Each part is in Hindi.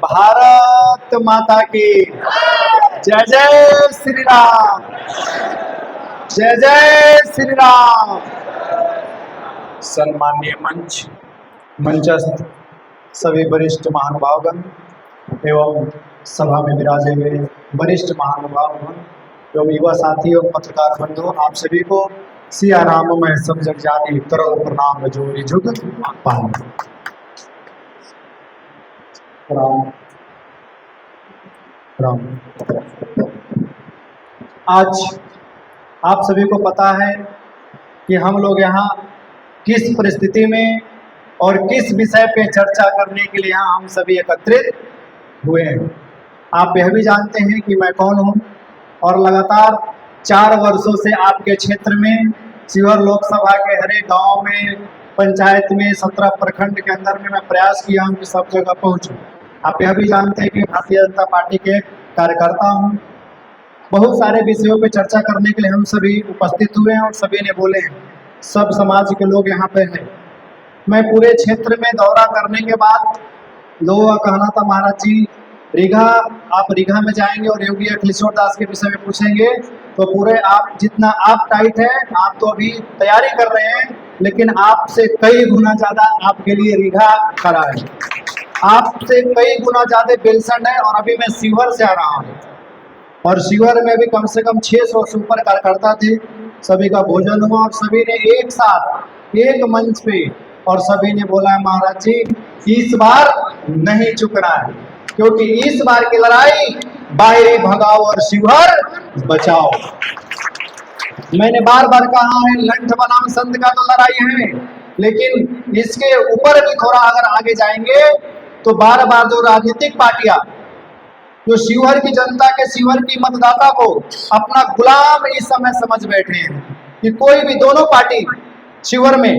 भारत माता की जय जय श्री राम, जय जय श्री राम। सम्माननीय मंचस्थ सभी वरिष्ठ महानुभावगण एवं सभा में विराजे हुए वरिष्ठ महानुभावगण एवं युवा साथी एवं पत्रकार बंधु, आप सभी को सिया राम में सब जग जाति करो प्रणाम जोरी जुग पान। राम राम। आज आप सभी को पता है कि हम लोग यहाँ किस परिस्थिति में और किस विषय पे चर्चा करने के लिए यहाँ हम सभी एकत्रित हुए हैं। आप यह भी जानते हैं कि मैं कौन हूँ और लगातार 4 वर्षों से आपके क्षेत्र में शिवहर लोकसभा के हर एक गाँव में, पंचायत में, 17 प्रखंड के अंदर में मैं प्रयास किया हूँ कि सब जगह पहुँचूँ। आप यह भी जानते हैं कि भारतीय जनता पार्टी के कार्यकर्ता हूँ। बहुत सारे विषयों पर चर्चा करने के लिए हम सभी उपस्थित हुए हैं और सभी ने बोले हैं, सब समाज के लोग यहाँ पे हैं। मैं पूरे क्षेत्र में दौरा करने के बाद लोगों का कहना था, महाराज जी आप रीगा में जाएंगे और योगी अखिलेश्वर दास के विषय में पूछेंगे तो पूरे आप जितना आप टाइट है, आप तो अभी तैयारी कर रहे हैं, लेकिन आपसे कई गुना ज़्यादा आपके लिए रीगा खड़ा है, आपसे कई गुना ज़्यादा बेलसंड है। और अभी मैं शिवहर से आ रहा हूँ और शिवहर में भी कम से कम 600 से ऊपर कार्यकर्ता थे। सभी का भोजन हुआ और सभी ने एक साथ एक मंच पे और सभी ने बोला, महाराज जी इस बार नहीं चुकना है, क्योंकि इस बार की लड़ाई बाहरी भगाओ और शिवहर बचाओ। मैंने बार बार कहा है, लंठ बनाम संत का तो लड़ाई है, लेकिन इसके ऊपर भी थोड़ा अगर आगे जाएंगे तो बार बार जो राजनीतिक पार्टियां जो शिवहर की जनता के, शिवहर की मतदाता को अपना गुलाम इस समय समझ बैठे हैं कि कोई भी दोनों पार्टी शिवहर में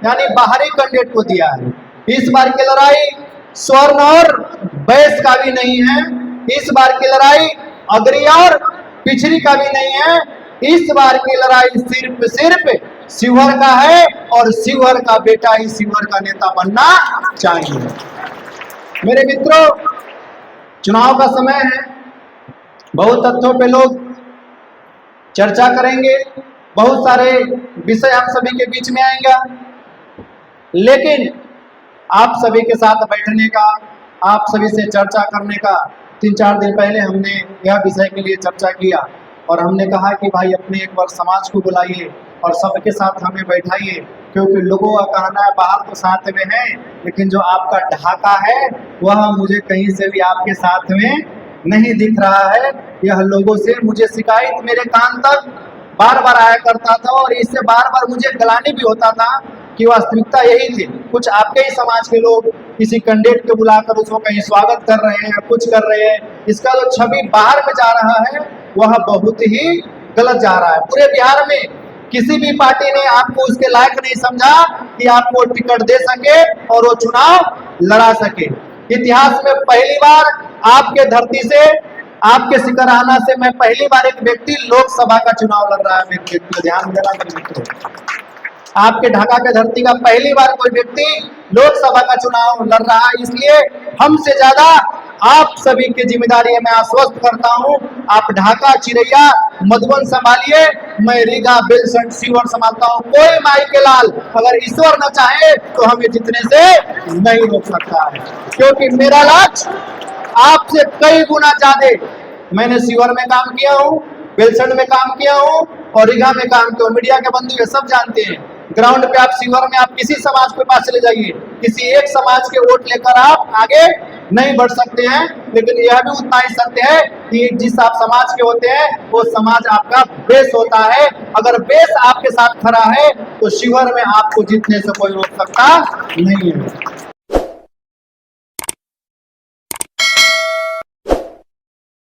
यानी बाहरी कैंडिडेट को दिया है। इस बार की लड़ाई स्वर्ण और बैस का भी नहीं है, इस बार की लड़ाई अग्री और पिछड़ी का भी नहीं है। इस बार की लड़ाई सिर्फ शिवहर का है और शिवहर का बेटा ही शिवहर का नेता बनना चाहिए। मेरे मित्रों, चुनाव का समय है, बहुत तथ्यों पे लोग चर्चा करेंगे, बहुत सारे विषय हम सभी के बीच में आएंगे, लेकिन आप सभी के साथ बैठने का, आप सभी से चर्चा करने का 3-4 दिन पहले हमने यह विषय के लिए चर्चा किया और हमने कहा कि भाई अपने एक बार समाज को बुलाइए और सबके साथ हमें बैठाइए, क्योंकि लोगों का कहना है बाहर तो साथ में है, लेकिन जो आपका ढाका है वह मुझे कहीं से भी आपके साथ में नहीं दिख रहा है। यह लोगों से मुझे शिकायत मेरे कान तक बार बार आया करता था और इससे बार बार मुझे गलानी भी होता था कि वास्तविकता यही थी। कुछ आपके ही समाज के लोग किसी कैंडिडेट को बुलाकर उसको कहीं स्वागत कर रहे हैं, कुछ कर रहे हैं, इसका जो छवि बाहर में जा रहा है वह बहुत ही गलत जा रहा है। पूरे बिहार में किसी भी पार्टी ने आपको उसके लायक नहीं समझा कि आपको टिकट दे सके और वो चुनाव लड़ा सके। इतिहास में पहली बार आपके धरती से, आपके सिकराना से मैं पहली बार एक व्यक्ति लोकसभा का चुनाव लड़ रहा है। मेरे ध्यान देना मेरे मित्रों, आपके ढाका के धरती का पहली बार कोई व्यक्ति लोकसभा का चुनाव लड़ रहा है। इसलिए हमसे ज्यादा आप सभी की जिम्मेदारी है। मैं आश्वस्त करता हूं, आप ढाका, चिरैया, मधुबन संभालिए, मैं रीगा, बेलसंड, शिवहर संभालता हूं। कोई माई के लाल अगर ईश्वर न चाहे तो हमें जीतने से नहीं रोक सकता है, क्योंकि मेरा लक्ष्य आपसे कई गुना ज्यादा। मैंने शिवहर में काम किया हूँ, बेलसंड में काम किया हूँ और रीगा में काम किया हूँ। मीडिया के बंधु ये सब जानते हैं। ग्राउंड पे आप शिवहर में आप किसी समाज के पास चले जाइए, किसी एक समाज के वोट लेकर आप आगे नहीं बढ़ सकते हैं, लेकिन यह भी उतना ही सत्य है कि जिस आप समाज के होते हैं वो समाज आपका बेस होता है। अगर बेस आपके साथ खड़ा है तो शिवहर में आपको जीतने से कोई रोक सकता नहीं है।